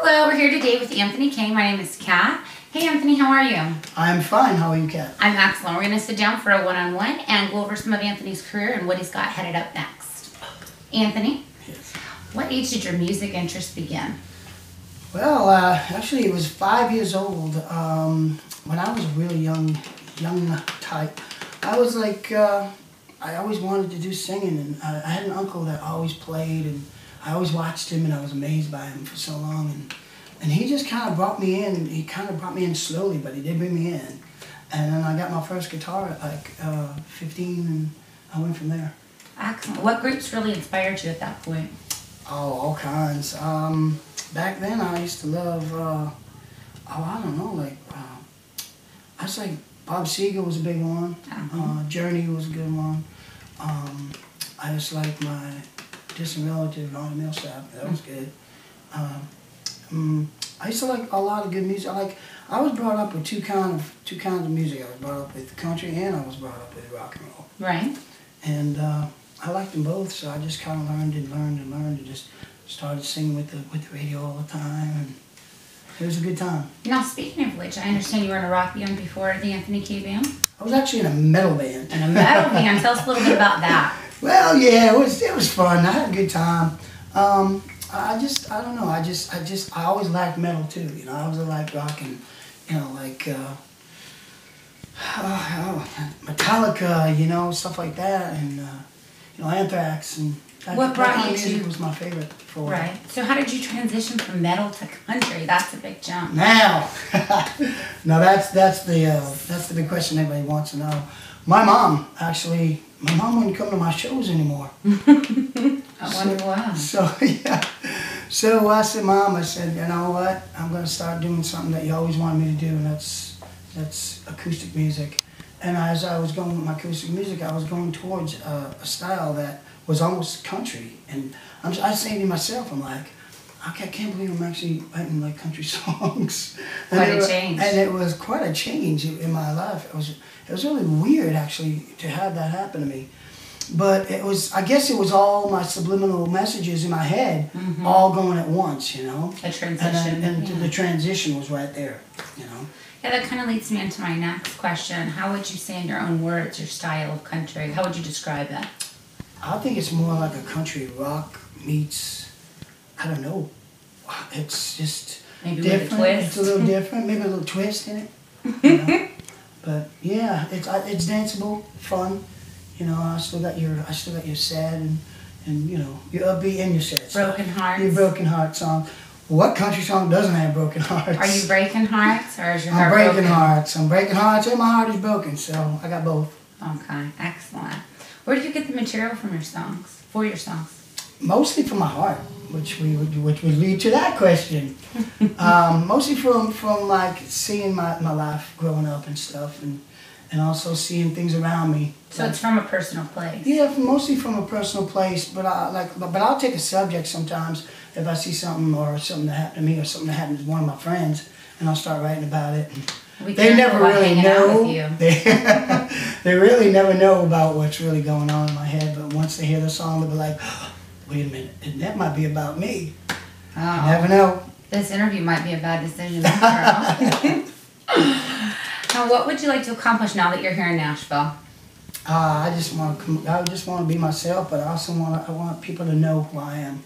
Hello, we're here today with Anthony K. My name is Kat. Hey Anthony, how are you? I'm fine. How are you, Kat? I'm excellent. We're going to sit down for a one-on-one and go over some of Anthony's career and what he's got headed up next. Anthony? Yes. What age did your music interest begin? Well, actually, it was 5 years old. When I was really young type, I was like, I always wanted to do singing, and I had an uncle that always played, and I always watched him, and I was amazed by him for so long, and he just kind of brought me in. He kind of brought me in slowly, but he did bring me in. And then I got my first guitar at like 15, and I went from there. Excellent. What groups really inspired you at that point? Oh, all kinds. Back then I used to love, I don't know, like, I was like, Bob Seger was a big one. Journey was a good one. I just like my distant relative, Ronnie Millsap. That was good. I used to like a lot of good music. I was brought up with two kinds of music. I was brought up with country, and I was brought up with rock and roll. Right. And I liked them both, so I just kind of learned and just started singing with the radio all the time, and it was a good time. Now, speaking of which, I understand you were in a rock band before the Anthony K. Band? I was actually in a metal band. In a metal band. Tell us a little bit about that. Well, yeah, it was fun. I had a good time. I don't know. I always liked metal too. You know, I always liked rock and, you know, like Metallica, you know, stuff like that, and you know, Anthrax, and What brought you music to? was my favorite for a while. Right. So how did you transition from metal to country? That's a big jump. Now, now that's the big question everybody wants to know. My mom wouldn't come to my shows anymore. I wonder why. So yeah, so I said, Mom, I said, you know what? I'm gonna start doing something that you always wanted me to do, and that's acoustic music. And as I was going with my acoustic music, I was going towards a style that was almost country. And I was saying to myself, I'm like, I can't believe I'm actually writing like country songs. Quite a change. And it was quite a change in my life. It was really weird actually to have that happen to me. But I guess it was all my subliminal messages in my head, all going at once, you know. A transition. And the transition was right there, you know. Yeah, that kind of leads me into my next question. How would you say in your own words your style of country? How would you describe it? I think it's more like a country rock meets, I don't know, it's just maybe different. With a twist. It's a little different, maybe a little twist in it. You know? But yeah, it's danceable, fun. You know, I still got your sad and you know, your upbeat and your sad. Broken Hearts. Your Broken Heart song. What country song doesn't have broken hearts? Are you breaking hearts, or is your I'm heart breaking broken? hearts. I'm breaking hearts, and my heart is broken. So I got both. Okay, excellent. Where do you get the material from your songs? For your songs? Mostly from my heart, which would lead to that question. Mostly from like seeing my life growing up and stuff, and also seeing things around me. So it's from a personal place. Yeah, mostly from a personal place. But I'll take a subject sometimes if I see something that happened to me or something that happened to one of my friends, and I'll start writing about it. They never really know. They really never know about what's really going on in my head. But once they hear the song, they'll be like, oh, "Wait a minute, that might be about me." Oh. You never know. This interview might be a bad decision after all. Now, what would you like to accomplish now that you're here in Nashville? I just want to be myself, but I want people to know who I am.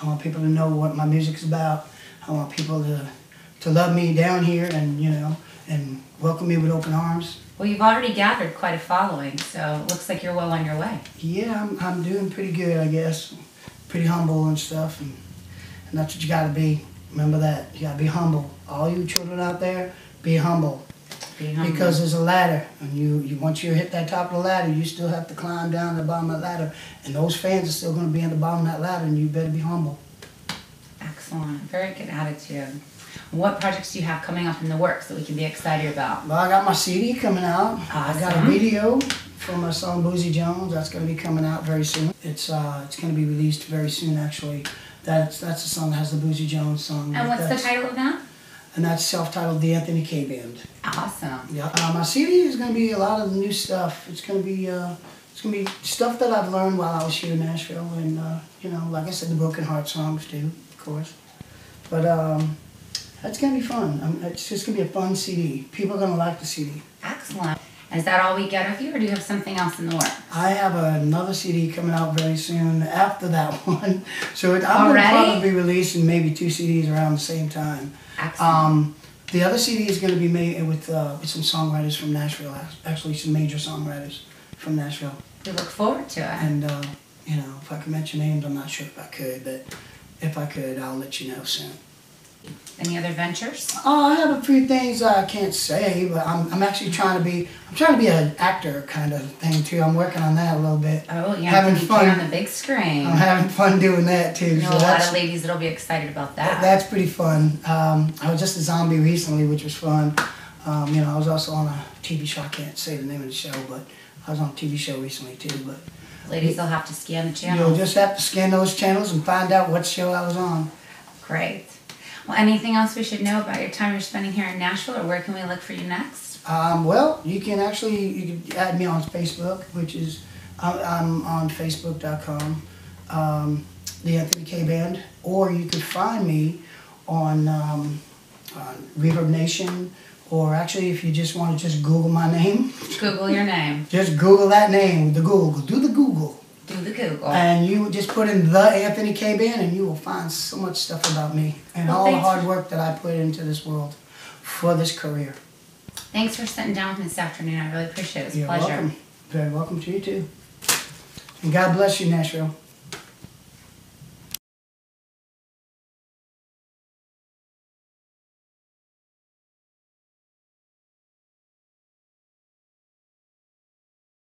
I want people to know what my music's about. I want people to love me down here, and you know, and welcome me with open arms. Well, you've already gathered quite a following, so it looks like you're well on your way. Yeah, I'm doing pretty good, I guess. Pretty humble and stuff, and that's what you got to be. Remember that. You got to be humble. All you children out there, be humble. Be humble. Because there's a ladder, and you once you hit that top of the ladder, you still have to climb down to the bottom of the ladder, and those fans are still going to be on the bottom of that ladder, and you better be humble. Excellent. Very good attitude. What projects do you have coming up in the works that we can be excited about? Well, I got my CD coming out. Awesome. I got a video for my song Boozy Jones. That's going to be coming out very soon. It's going to be released very soon, actually. That's the song that has the Boozy Jones song. And what's the title of that? And that's self-titled The Anthony K. Band. Awesome. Yeah. My CD is going to be a lot of new stuff. It's going to be stuff that I've learned while I was here in Nashville, and you know, like I said, the Broken Heart songs too, of course. But that's gonna be fun. It's just gonna be a fun CD. People are gonna like the CD. Excellent. Is that all we get of you, or do you have something else in the works? I have another CD coming out very soon after that one. So I'm Already? gonna probably be releasing maybe 2 CDs around the same time. Excellent. The other CD is gonna be made with some songwriters from Nashville. Actually, some major songwriters from Nashville. We look forward to it. And you know, if I could mention names, I'm not sure if I could, but if I could, I'll let you know soon. Any other ventures? Oh, I have a few things I can't say, but I'm actually trying to be an actor kind of thing too. I'm working on that a little bit. Oh, yeah, having fun on the big screen. I'm having fun doing that too. You know, so a lot of ladies that'll be excited about that. That's pretty fun. I was just a zombie recently, which was fun. You know, I was also on a TV show. I can't say the name of the show, but I was on a TV show recently too. But ladies will have to scan the channel. You'll just have to scan those channels and find out what show I was on. Great. Well, anything else we should know about your time you're spending here in Nashville, or where can we look for you next? Well, you can add me on Facebook, which is I'm on Facebook.com, the Anthony K Band, or you could find me on Reverb Nation, or actually if you just want to just Google my name. Google your name. Just Google that name, do the Google. Do the Google. And you just put in the Anthony K Band and you will find so much stuff about me and all the hard work that I put into this world for this career. Thanks for sitting down with me this afternoon. I really appreciate it. It was a You're pleasure. welcome. Very welcome to you too. And God bless you, Nashville.